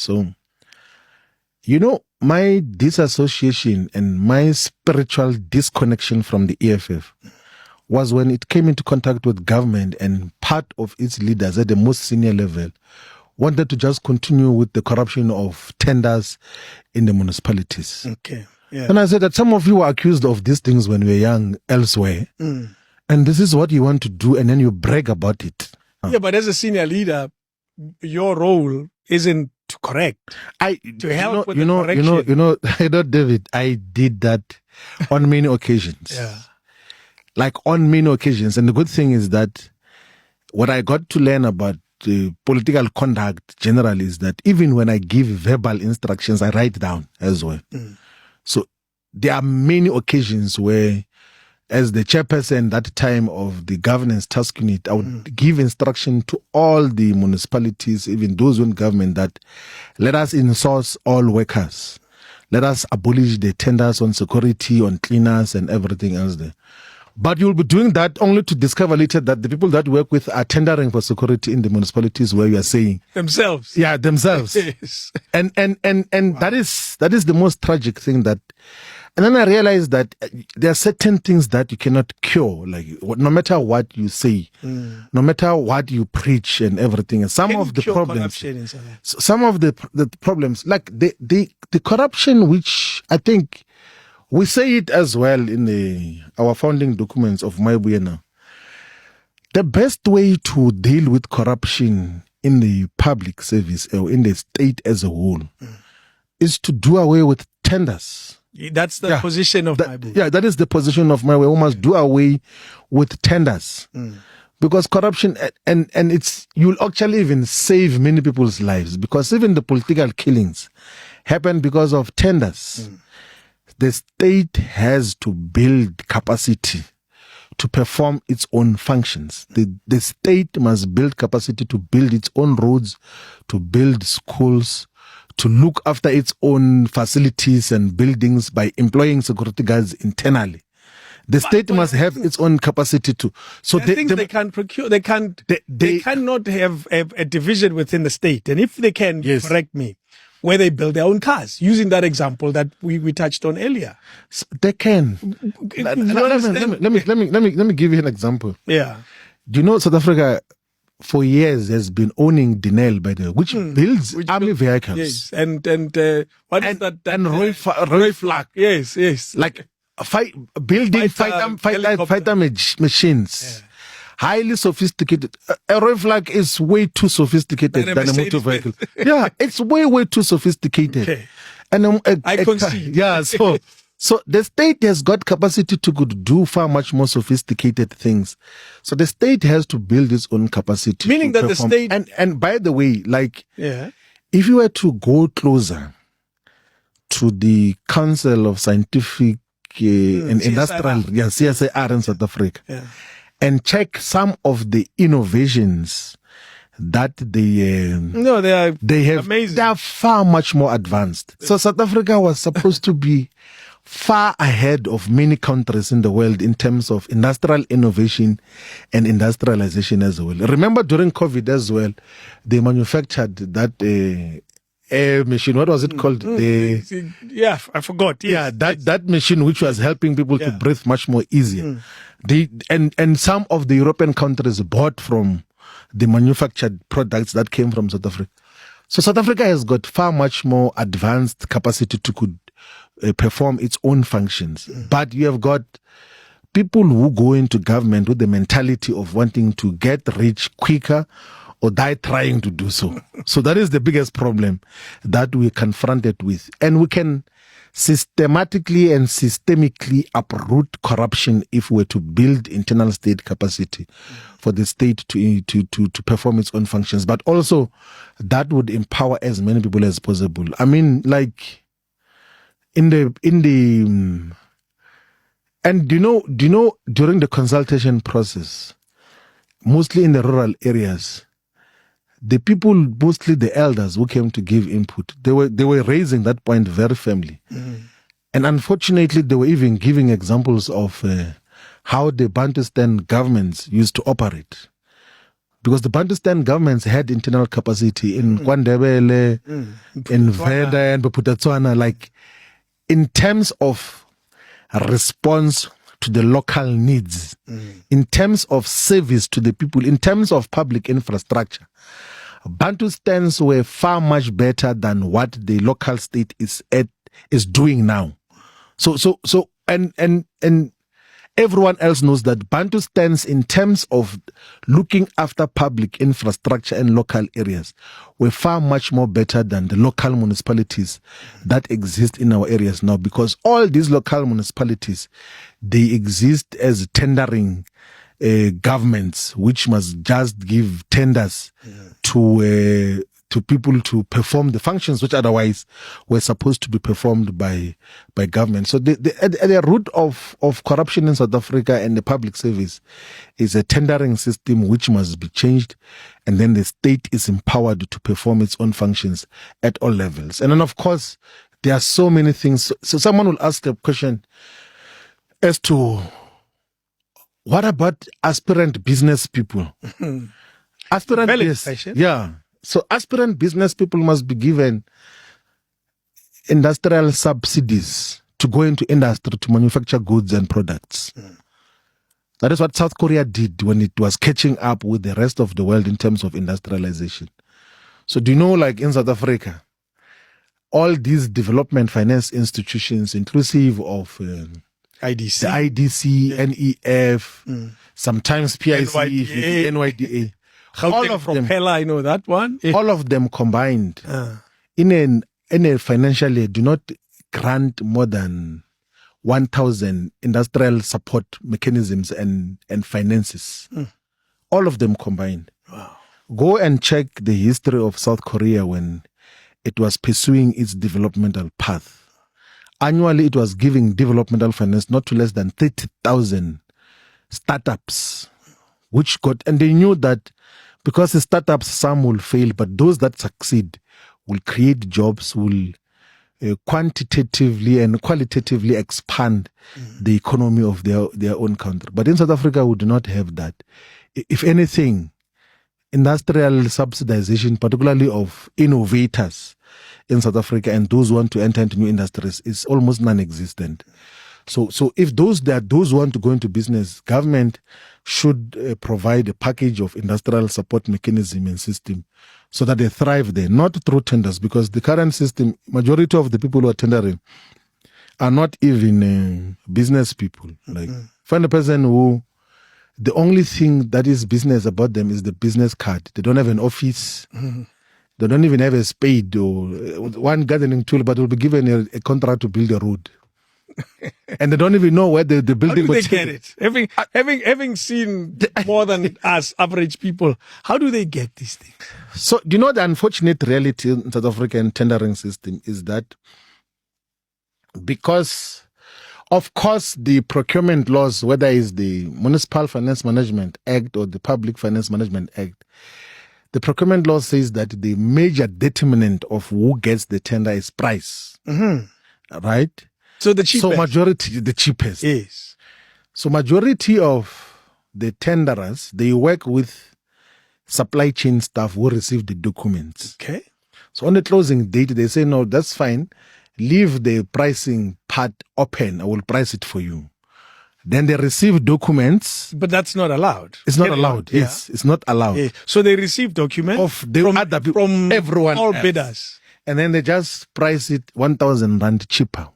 So, my disassociation and my spiritual disconnection from the EFF was when it came into contact with government and part of its leaders at the most senior level wanted to just continue with the corruption of tenders in the municipalities. Okay. Yeah. And I said that some of you were accused of these things when we were young elsewhere. And this is what you want to do, and then you brag about it. Yeah, but as a senior leader, your role isn't to correct. To help with the correction. David, I did that on many occasions. Yeah. Like on many occasions. And the good thing is that what I got to learn about political conduct generally is that even when I give verbal instructions, I write down as well. So there are many occasions where, as the chairperson that time of the governance task unit, I would give instruction to all the municipalities, even those in government, that let us insource all workers. Let us abolish the tenders on security, on cleaners and everything else there. But you'll be doing that only to discover later that the people that work with are tendering for security in the municipalities where you are saying themselves. Yeah, themselves. Yes. And that is the most tragic thing that. And then I realized that there are certain things that you cannot cure, like no matter what you say, no matter what you preach and everything. And some of the problems, like the corruption, which I think we say it as well in our founding documents of Maibuyena. The best way to deal with corruption in the public service or in the state as a whole is to do away with tenders. That's the position of Maibu. Yeah, that is the position of Maibu. We must do away with tenders. Because corruption, and you'll actually even save many people's lives, because even the political killings happen because of tenders. The state has to build capacity to perform its own functions. The state must build capacity to build its own roads, to build schools, to look after its own facilities and buildings by employing security guards internally. The state must have its own capacity to. So they can't procure. They cannot have a division within the state. And if they can, correct me, where they build their own cars, using that example that we touched on earlier. They can. Let me give you an example. Yeah. Do you know South Africa for years has been owning Denel, by the way, which builds army vehicles. Yes, and what is that? And Roy Flak. Yes. Like building fighter machines. Yeah. Highly sophisticated. A Roy Flak is way too sophisticated than a motor vehicle. Yeah, it's way too sophisticated. Okay. And I concede. Yeah, so the state has got capacity to do far much more sophisticated things. So the state has to build its own capacity. Meaning that perform. The state... And by the way, if you were to go closer to the Council of Scientific and Industrial, CSIR in South Africa, and check some of the innovations that they have, amazing. They are far much more advanced. So South Africa was supposed to be far ahead of many countries in the world in terms of industrial innovation and industrialization as well. Remember during COVID as well, they manufactured that air machine. What was it called? I forgot. Yes. Yeah, that machine which was helping people to breathe much more easier. And some of the European countries bought from the manufactured products that came from South Africa. So South Africa has got far much more advanced capacity to perform its own functions. But you have got people who go into government with the mentality of wanting to get rich quicker or die trying to do so. So that is the biggest problem that we're confronted with. And we can systematically and systemically uproot corruption if we're to build internal state capacity for the state to perform its own functions. But also that would empower as many people as possible. I mean, like and do you know during the consultation process, mostly in the rural areas, the people, mostly the elders who came to give input, they were raising that point very firmly. And unfortunately, they were even giving examples of how the Bantustan governments used to operate. because the Bantustan governments had internal capacity in Kwandebele, in Venda and Bophuthatswana, like in terms of response to the local needs, in terms of service to the people, in terms of public infrastructure. Bantustans were far much better than what the local state is doing now. And everyone else knows that Bantustans, in terms of looking after public infrastructure in local areas, were far much more better than the local municipalities that exist in our areas now, because all these local municipalities, they exist as tendering governments, which must just give tenders to people to perform the functions which otherwise were supposed to be performed by government. So at the root of corruption in South Africa and the public service is a tendering system which must be changed, and then the state is empowered to perform its own functions at all levels. And then, of course, there are so many things. So someone will ask a question as to, what about aspirant business people? So aspirant business people must be given industrial subsidies to go into industry to manufacture goods and products. That is what South Korea did when it was catching up with the rest of the world in terms of industrialization. So do you know, like in South Africa, all these development finance institutions, inclusive of IDC, the IDC, NEF, sometimes PIC, NYDA. All of them, Propeller, I know that one. All of them combined in a financial year do not grant more than 1,000 industrial support mechanisms and finances. All of them combined. Wow. Go and check the history of South Korea when it was pursuing its developmental path. Annually, it was giving developmental finance not to less than 30,000 startups, which got, and they knew that because the startups, some will fail, but those that succeed will create jobs, will quantitatively and qualitatively expand the economy of their own country. But in South Africa, we do not have that. If anything, industrial subsidization, particularly of innovators in South Africa and those who want to enter into new industries, is almost non-existent. So if those who want to go into business, government should provide a package of industrial support mechanism and system so that they thrive there, not through tenders, because the current system, majority of the people who are tendering are not even business people. Like, find a person who, the only thing that is business about them is the business card. They don't have an office. They don't even have a spade or one gardening tool, but will be given a contract to build a road. And they don't even know where the building will get it. Having seen more than us average people, how do they get these things? So, do you know the unfortunate reality in South African tendering system is that because, of course, the procurement laws, whether it's the Municipal Finance Management Act or the Public Finance Management Act, the procurement law says that the major determinant of who gets the tender is price. Right? So the cheapest. So majority, the cheapest. Yes. So majority of the tenderers, they work with supply chain staff who receive the documents. Okay. So on the closing date, they say, no, that's fine. Leave the pricing part open. I will price it for you. Then they receive documents. But that's not allowed. It's not allowed. Yeah. Yes, it's not allowed. Yeah. So they receive documents from everyone all else. bidders. And then they just price it 1,000 rand cheaper.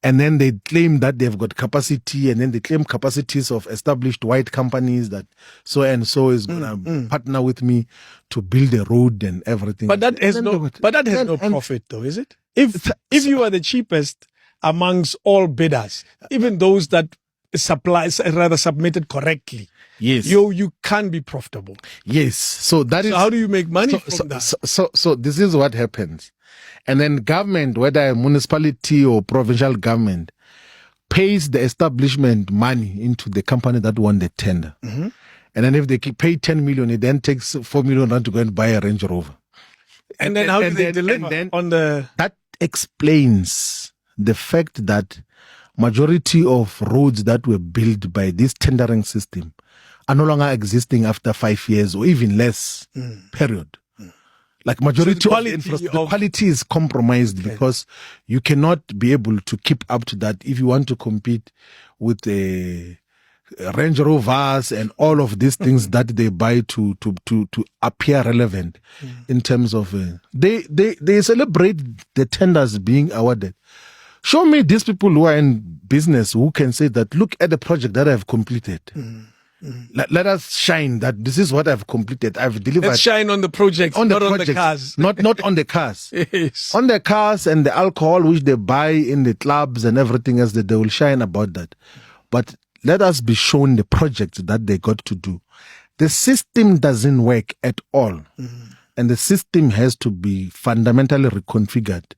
And then they claim that they've got capacity, and then they claim capacities of established white companies that so and so is going to partner with me to build a road and everything. But that has no profit, though, is it? If you are the cheapest amongst all bidders, even those that submitted correctly, yes, you can be profitable. Yes. So how do you make money from that? So this is what happens. And then government, whether a municipality or provincial government, pays the establishment money into the company that won the tender. And then if they pay 10 million, it then takes 4 million rand to go and buy a Range Rover. And then how do they deliver on the... That explains the fact that majority of roads that were built by this tendering system are no longer existing after 5 years or even less period. Like majority So of the infrastructure, the quality is compromised because you cannot be able to keep up to that if you want to compete with the Range Rovers and all of these things that they buy to appear relevant in terms of they celebrate the tenders being awarded. Show me these people who are in business who can say that look at the project that I've completed. Let us shine that this is what I've completed. I've delivered. Let's shine on the project, not on the cars. not on the cars. Yes. On the cars and the alcohol which they buy in the clubs and everything else, that they will shine about that. But let us be shown the project that they got to do. The system doesn't work at all. And the system has to be fundamentally reconfigured.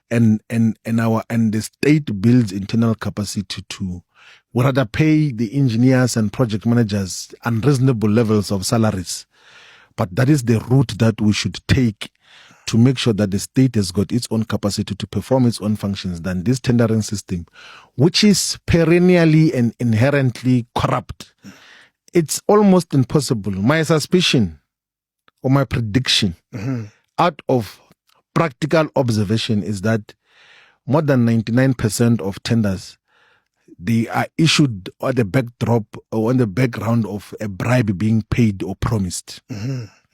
And the state builds internal capacity to rather pay the engineers and project managers unreasonable levels of salaries. But that is the route that we should take to make sure that the state has got its own capacity to perform its own functions than this tendering system, which is perennially and inherently corrupt. It's almost impossible. My suspicion or my prediction out of practical observation is that more than 99% of tenders, they are issued on the backdrop or on the background of a bribe being paid or promised.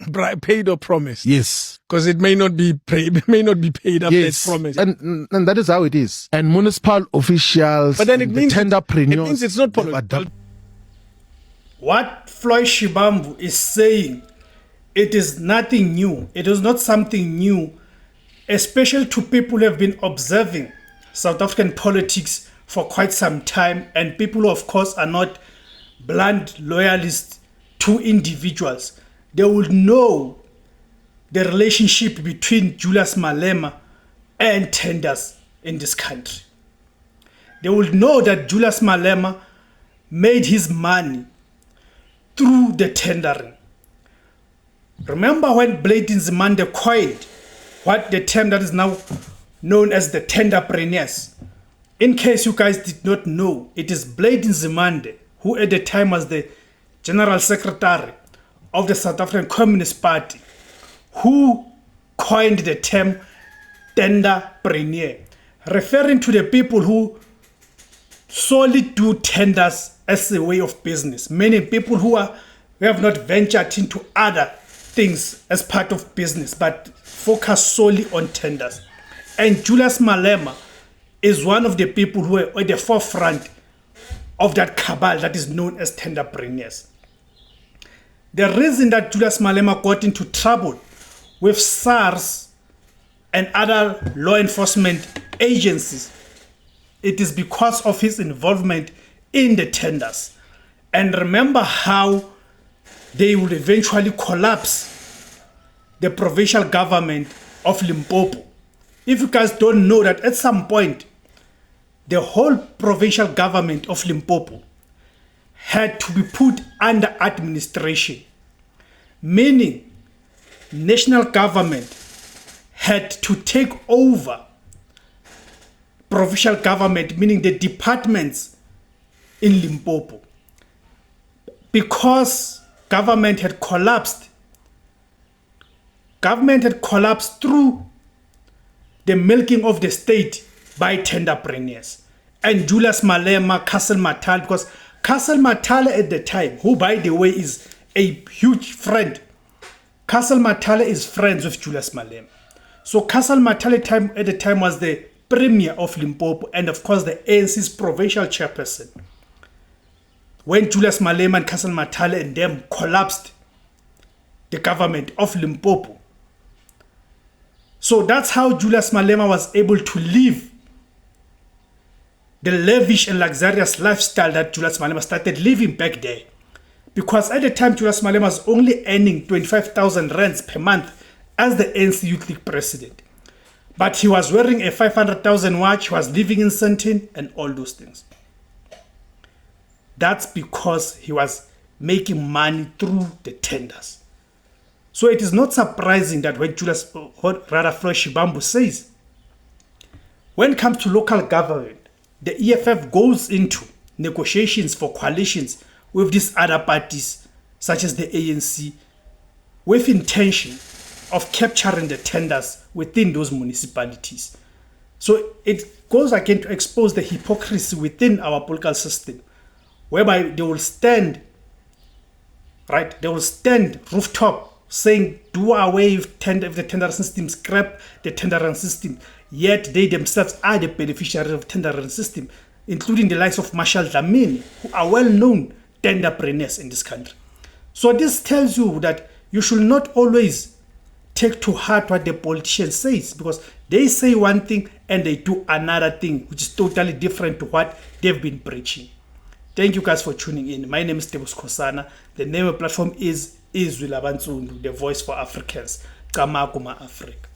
Bribe paid or promised? Yes. Because it may not be paid, after it's promised. And that is how it is. And municipal officials, but then it means it's not political. What Floyd Shivambu is saying, it is nothing new. It is not something new, especially to people who have been observing South African politics for quite some time, and people who, of course, are not blind loyalists to individuals. They will know the relationship between Julius Malema and tenders in this country. They will know that Julius Malema made his money through the tendering. Remember when Blade Nzimande coined what the term that is now known as the tenderpreneurs? In case you guys did not know, it is Blade Nzimande, who at the time was the General Secretary of the South African Communist Party, who coined the term tenderpreneur, referring to the people who solely do tenders as a way of business, meaning people who have not ventured into other things as part of business, but focus solely on tenders. And Julius Malema is one of the people who are at the forefront of that cabal that is known as tenderpreneurs. The reason that Julius Malema got into trouble with SARS and other law enforcement agencies, it is because of his involvement in the tenders. And remember how they would eventually collapse the provincial government of Limpopo. If you guys don't know that at some point, the whole provincial government of Limpopo had to be put under administration, meaning national government had to take over provincial government, meaning the departments in Limpopo. Because government had collapsed through the milking of the state by tenderpreneurs. And Julius Malema, Castle Matale, because Castle Matale at the time, who by the way is a huge friend, Castle Matale is friends with Julius Malema. So Castle Matale at the time was the premier of Limpopo and of course the ANC's provincial chairperson. When Julius Malema and Castle Matale and them collapsed the government of Limpopo. So that's how Julius Malema was able to live the lavish and luxurious lifestyle that Julius Malema started living back there. Because at the time, Julius Malema was only earning 25,000 rands per month as the ANC Youth League president. But he was wearing a 500,000 watch, he was living in Sandton and all those things. That's because he was making money through the tenders. So it is not surprising that when Floyd Shivambu says, when it comes to local government, the EFF goes into negotiations for coalitions with these other parties such as the ANC, with intention of capturing the tenders within those municipalities. So it goes again to expose the hypocrisy within our political system, whereby they will stand, right? They will stand rooftop saying, do away with the tendering system, scrap the tendering system. Yet they themselves are the beneficiaries of tendering system, including the likes of Marshall Dlamini, who are well-known tenderpreneurs in this country. So this tells you that you should not always take to heart what the politician says, because they say one thing and they do another thing, which is totally different to what they've been preaching. Thank you guys for tuning in. My name is Tebus Kosana. The name of the platform is Izwi Labansundu, the voice for Africans. Kamakuma Africa.